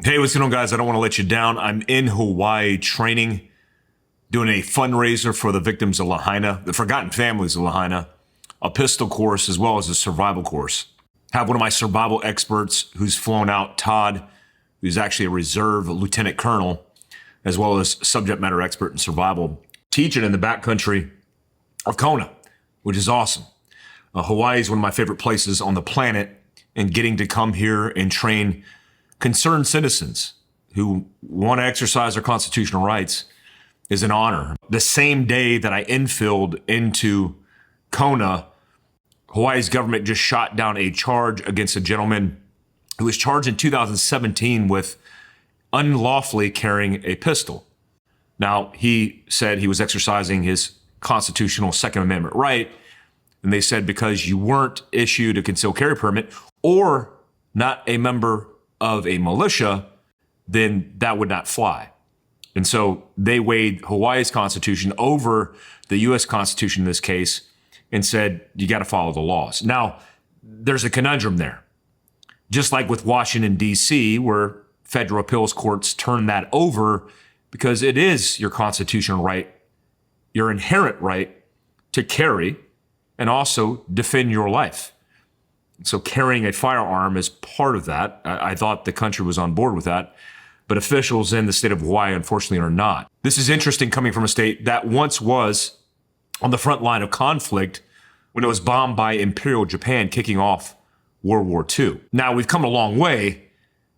Hey, what's going on, guys? I don't want to let you down. I'm in Hawaii training, doing a fundraiser for the victims of Lahaina, the forgotten families of Lahaina, a pistol course, as well as a survival course. Have one of my survival experts who's flown out, Todd, who's actually a reserve lieutenant colonel, as well as subject matter expert in survival, teaching in the backcountry of Kona, which is awesome. Hawaii is one of my favorite places on the planet, and getting to come here and train concerned citizens who want to exercise their constitutional rights is an honor. The same day that I infilled into Kona, Hawaii's government just shot down a charge against a gentleman who was charged in 2017 with unlawfully carrying a pistol. Now, he said he was exercising his constitutional Second Amendment right, and they said because you weren't issued a concealed carry permit or not a member of a militia, then that would not fly. And so they weighed Hawaii's constitution over the U.S. Constitution in this case and said, you got to follow the laws. Now, there's a conundrum there. Just like with Washington, D.C., where federal appeals courts turn that over because it is your constitutional right, your inherent right to carry and also defend your life. So carrying a firearm is part of that. I thought the country was on board with that, but officials in the state of Hawaii, unfortunately, are not. This is interesting coming from a state that once was on the front line of conflict when it was bombed by Imperial Japan, kicking off World War II. Now, we've come a long way,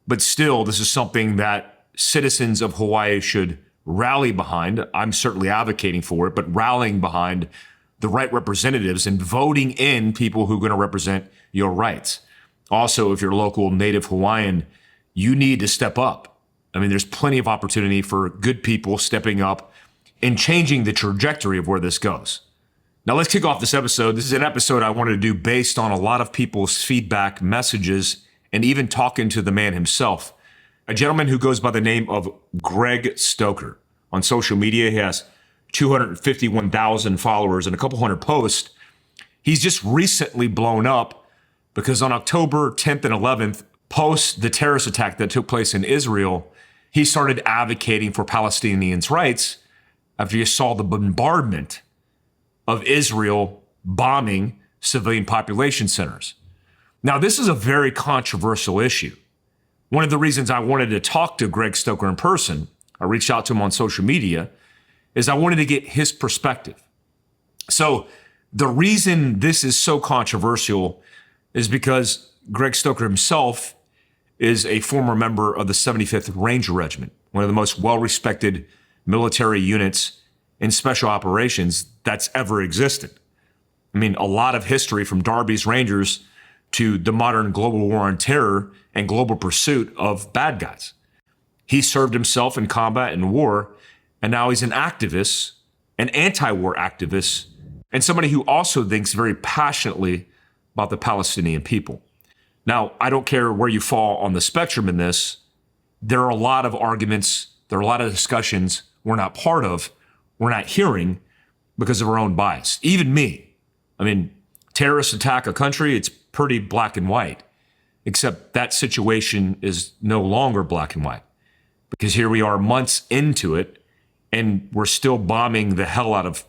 but still, this is something that citizens of Hawaii should rally behind. I'm certainly advocating for it, but rallying behind the right representatives and voting in people who are going to represent your rights. Also, if you're a local native Hawaiian, you need to step up. I mean, there's plenty of opportunity for good people stepping up and changing the trajectory of where this goes. Now, let's kick off this episode. This is an episode I wanted to do based on a lot of people's feedback, messages, and even talking to the man himself, a gentleman who goes by the name of Greg Stoker. On social media, he has 251,000 followers and a couple hundred posts. He's just recently blown up because on October 10th and 11th, post the terrorist attack that took place in Israel, he started advocating for Palestinians' rights after he saw the bombardment of Israel bombing civilian population centers. Now, this is a very controversial issue. One of the reasons I wanted to talk to Greg Stoker in person, I reached out to him on social media, is I wanted to get his perspective. So the reason this is so controversial is because Greg Stoker himself is a former member of the 75th Ranger Regiment, one of the most well-respected military units in special operations that's ever existed. I mean, a lot of history from Darby's Rangers to the modern global war on terror and global pursuit of bad guys. He served himself in combat and war, and now he's an activist, an anti-war activist, and somebody who also thinks very passionately about the Palestinian people. Now, I don't care where you fall on the spectrum in this. There are a lot of arguments, there are a lot of discussions we're not part of, we're not hearing because of our own bias. Even me. I mean, terrorists attack a country, it's pretty black and white, except that situation is no longer black and white because here we are months into it, and we're still bombing the hell out of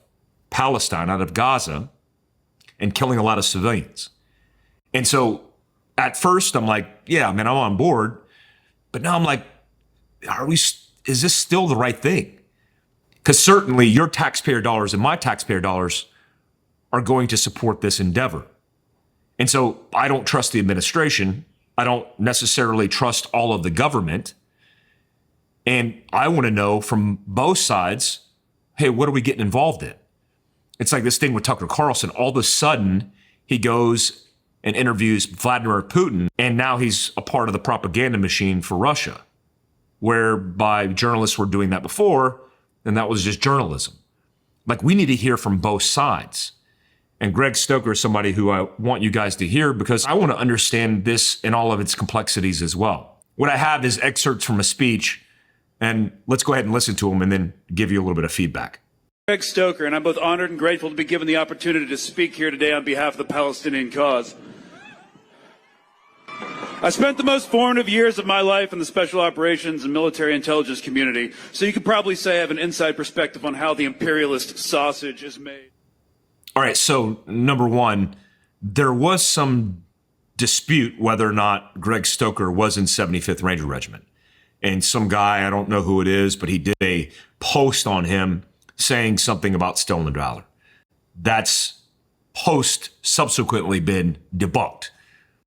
Palestine, out of Gaza, and killing a lot of civilians. And so at first I'm like, yeah, man, I'm on board. But now I'm like, is this still the right thing? Because certainly your taxpayer dollars and my taxpayer dollars are going to support this endeavor. And so I don't trust the administration. I don't necessarily trust all of the government. And I want to know from both sides, hey, what are we getting involved in? It's like this thing with Tucker Carlson. All of a sudden, he goes and interviews Vladimir Putin, and now he's a part of the propaganda machine for Russia, whereby journalists were doing that before, and that was just journalism. Like, we need to hear from both sides. And Greg Stoker is somebody who I want you guys to hear because I want to understand this in all of its complexities as well. What I have is excerpts from a speech, and let's go ahead and listen to him and then give you a little bit of feedback. Greg Stoker, and I'm both honored and grateful to be given the opportunity to speak here today on behalf of the Palestinian cause. I spent the most formative years of my life in the special operations and military intelligence community, so you could probably say I have an inside perspective on how the imperialist sausage is made. All right, so number one, there was some dispute whether or not Greg Stoker was in 75th Ranger Regiment. And some guy, I don't know who it is, but he did a post on him saying something about stolen valor. That's post subsequently been debunked.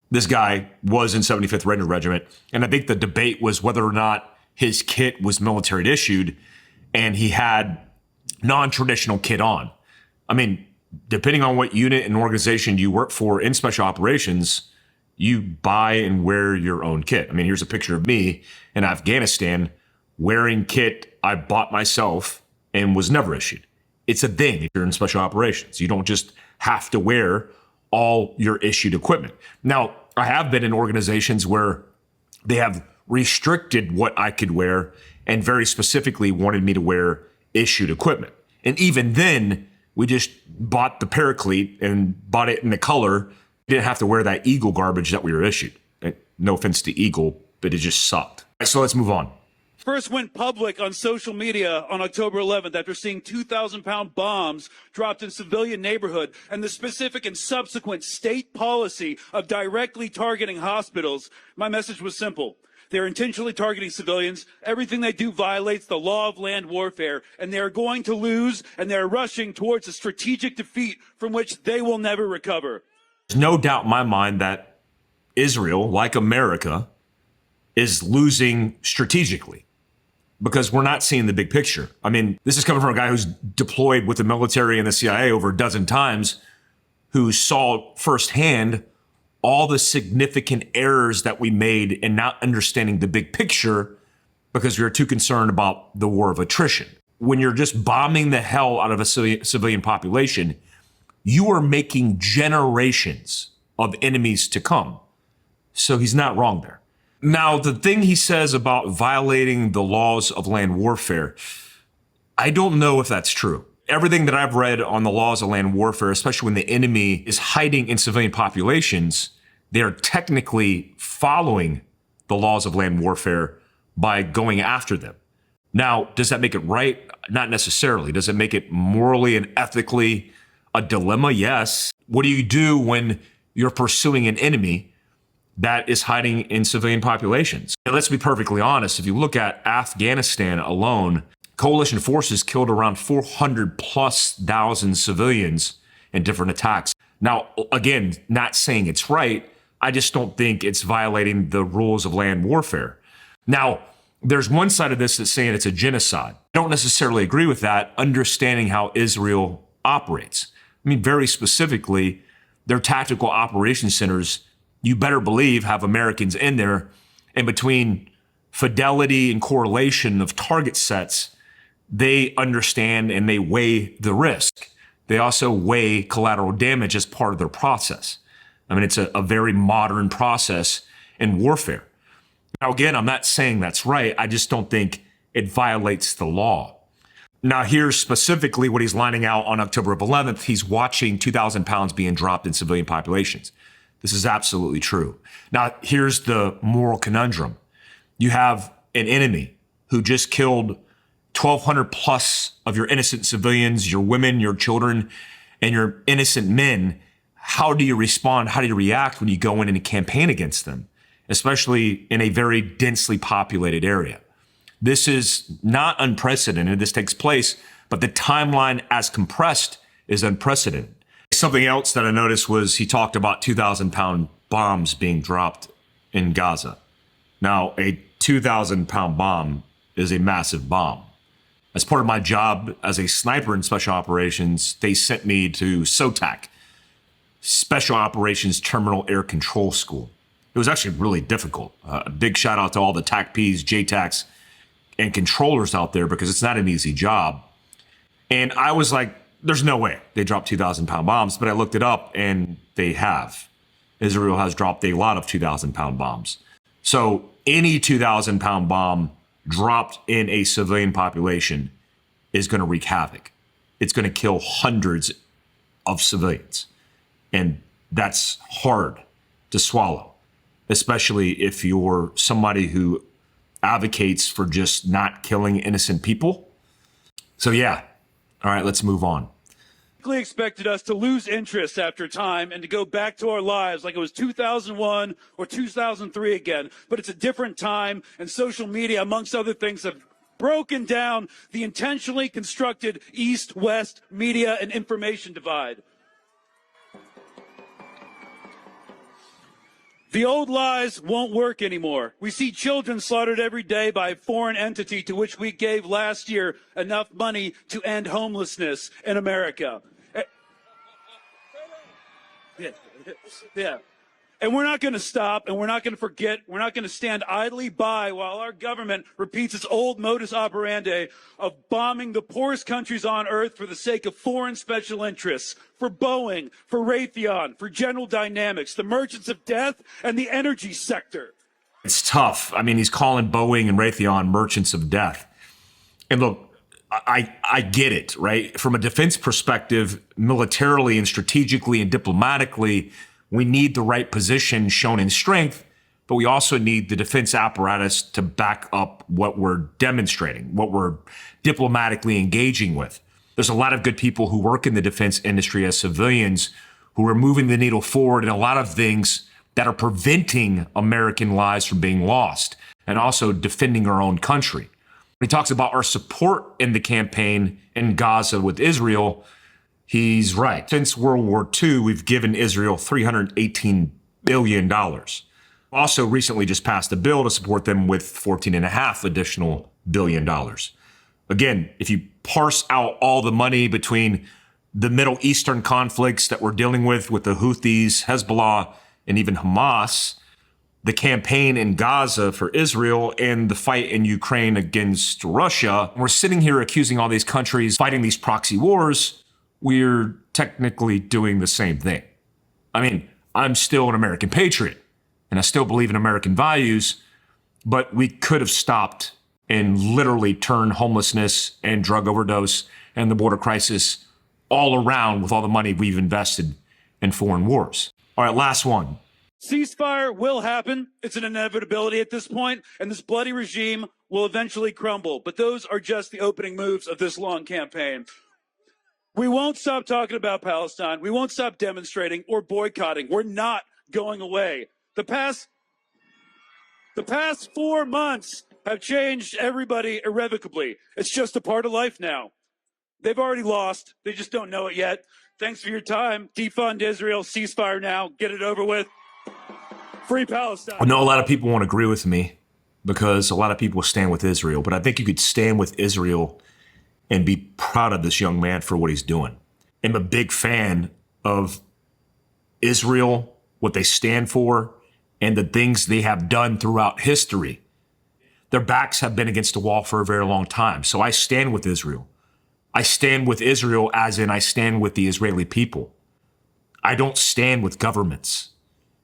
This guy was in 75th Ranger Regiment, and I think the debate was whether or not his kit was military issued and he had non-traditional kit on. I mean, depending on what unit and organization you work for in special operations, you buy and wear your own kit. I mean, here's a picture of me in Afghanistan wearing kit I bought myself and was never issued. It's a thing if you're in special operations. You don't just have to wear all your issued equipment. Now, I have been in organizations where they have restricted what I could wear and very specifically wanted me to wear issued equipment. And even then, we just bought the Paraclete and bought it in the color. Didn't have to wear that Eagle garbage that we were issued. No offense to Eagle, but it just sucked. So let's move on. First went public on social media on October 11th after seeing 2,000-pound bombs dropped in civilian neighborhood and the specific and subsequent state policy of directly targeting hospitals. My message was simple. They're intentionally targeting civilians. Everything they do violates the law of land warfare, and they are going to lose, and they're rushing towards a strategic defeat from which they will never recover. There's no doubt in my mind that Israel, like America, is losing strategically, because we're not seeing the big picture. I mean, this is coming from a guy who's deployed with the military and the CIA over a dozen times, who saw firsthand all the significant errors that we made in not understanding the big picture because we were too concerned about the war of attrition. When you're just bombing the hell out of a civilian population, you are making generations of enemies to come. So he's not wrong there. Now, the thing he says about violating the laws of land warfare, I don't know if that's true. Everything that I've read on the laws of land warfare, especially when the enemy is hiding in civilian populations, they're technically following the laws of land warfare by going after them. Now, does that make it right? Not necessarily. Does it make it morally and ethically a dilemma? Yes. What do you do when you're pursuing an enemy that is hiding in civilian populations? And let's be perfectly honest. If you look at Afghanistan alone, coalition forces killed around 400,000+ civilians in different attacks. Now, again, not saying it's right. I just don't think it's violating the rules of land warfare. Now, there's one side of this that's saying it's a genocide. I don't necessarily agree with that, understanding how Israel operates. I mean, very specifically, their tactical operations centers, you better believe, have Americans in there. And between fidelity and correlation of target sets, they understand and they weigh the risk. They also weigh collateral damage as part of their process. I mean, it's a very modern process in warfare. Now, again, I'm not saying that's right. I just don't think it violates the law. Now, here's specifically what he's lining out on October 11th. He's watching 2,000 pounds being dropped in civilian populations. This is absolutely true. Now, here's the moral conundrum. You have an enemy who just killed 1,200+ of your innocent civilians, your women, your children, and your innocent men. How do you respond? How do you react when you go in and campaign against them, especially in a very densely populated area? This is not unprecedented. This takes place, but the timeline as compressed is unprecedented. Something else that I noticed was he talked about 2,000-pound bombs being dropped in Gaza. Now, a 2,000-pound bomb is a massive bomb. As part of my job as a sniper in special operations, they sent me to SOTAC, Special Operations Terminal Air Control School. It was actually really difficult. A big shout out to all the TACPs, JTACs, and controllers out there, because it's not an easy job. And I was like, there's no way they dropped 2,000-pound bombs, but I looked it up and they have. Israel has dropped a lot of 2,000-pound bombs. So any 2,000-pound bomb dropped in a civilian population is going to wreak havoc. It's going to kill hundreds of civilians. And that's hard to swallow. especially if you're somebody who advocates for just not killing innocent people. So yeah, all right, let's move on. Expected us to lose interest after time and to go back to our lives like it was 2001 or 2003 again. But it's a different time, and social media, amongst other things, have broken down the intentionally constructed East-West media and information divide. The old lies won't work anymore. We see children slaughtered every day by a foreign entity to which we gave last year enough money to end homelessness in America. Yeah. And we're not going to stop, and we're not going to forget. We're not going to stand idly by while our government repeats its old modus operandi of bombing the poorest countries on earth for the sake of foreign special interests, for Boeing, for Raytheon, for General Dynamics, the merchants of death, and the energy sector. It's tough. I mean, he's calling Boeing and Raytheon merchants of death. And look, I get it, right? From a defense perspective, militarily and strategically and diplomatically, we need the right position shown in strength, but we also need the defense apparatus to back up what we're demonstrating, what we're diplomatically engaging with. There's a lot of good people who work in the defense industry as civilians who are moving the needle forward in a lot of things that are preventing American lives from being lost and also defending our own country. When he talks about our support in the campaign in Gaza with Israel, he's right. Since World War II, we've given Israel $318 billion. Also recently just passed a bill to support them with $14.5 additional billion dollars. Again, if you parse out all the money between the Middle Eastern conflicts that we're dealing with the Houthis, Hezbollah, and even Hamas, the campaign in Gaza for Israel, and the fight in Ukraine against Russia, we're sitting here accusing all these countries fighting these proxy wars. We're technically doing the same thing. I mean, I'm still an American patriot, and I still believe in American values, but we could have stopped and literally turned homelessness and drug overdose and the border crisis all around with all the money we've invested in foreign wars. All right, last one. Ceasefire will happen. It's an inevitability at this point, and this bloody regime will eventually crumble. But those are just the opening moves of this long campaign. We won't stop talking about Palestine. We won't stop demonstrating or boycotting. We're not going away. The past 4 months have changed everybody irrevocably. It's just a part of life now. They've already lost. They just don't know it yet. Thanks for your time. Defund Israel. Ceasefire now. Get it over with. Free Palestine. I know a lot of people won't agree with me because a lot of people stand with Israel, but I think you could stand with Israel and be proud of this young man for what he's doing. I'm a big fan of Israel, what they stand for, and the things they have done throughout history. Their backs have been against the wall for a very long time. So I stand with Israel. I stand with Israel as in I stand with the Israeli people. I don't stand with governments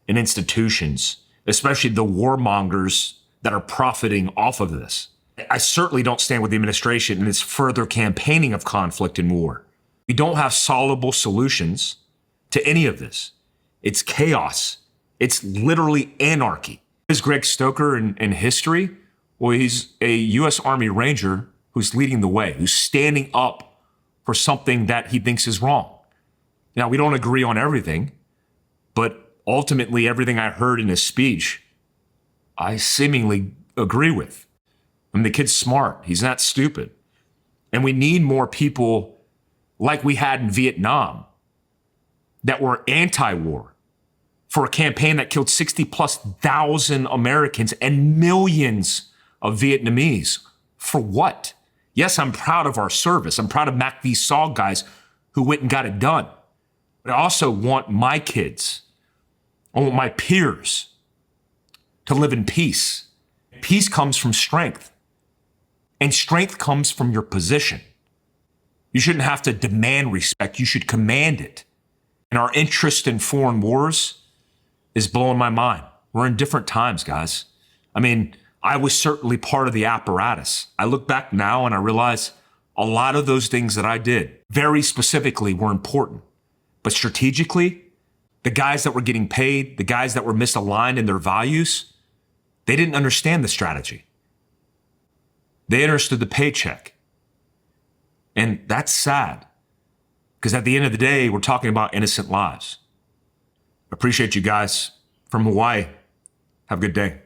and institutions, especially the warmongers that are profiting off of this. I certainly don't stand with the administration and its further campaigning of conflict and war. We don't have solvable solutions to any of this. It's chaos. It's literally anarchy. Is Greg Stoker in history? Well, he's a U.S. Army Ranger who's leading the way, who's standing up for something that he thinks is wrong. Now, we don't agree on everything, but ultimately everything I heard in his speech, I seemingly agree with. I mean, the kid's smart. He's not stupid. And we need more people like we had in Vietnam that were anti-war for a campaign that killed 60,000+ Americans and millions of Vietnamese. For what? Yes, I'm proud of our service. I'm proud of MACV SOG guys who went and got it done. But I also want my kids, I want my peers to live in peace. Peace comes from strength. And strength comes from your position. You shouldn't have to demand respect. You should command it. And our interest in foreign wars is blowing my mind. We're in different times, guys. I mean, I was certainly part of the apparatus. I look back now and I realize a lot of those things that I did very specifically were important. But strategically, The guys that were getting paid, the guys that were misaligned in their values, they didn't understand the strategy. They understood the paycheck. And that's sad, because at the end of the day, we're talking about innocent lives. Appreciate you guys from Hawaii. Have a good day.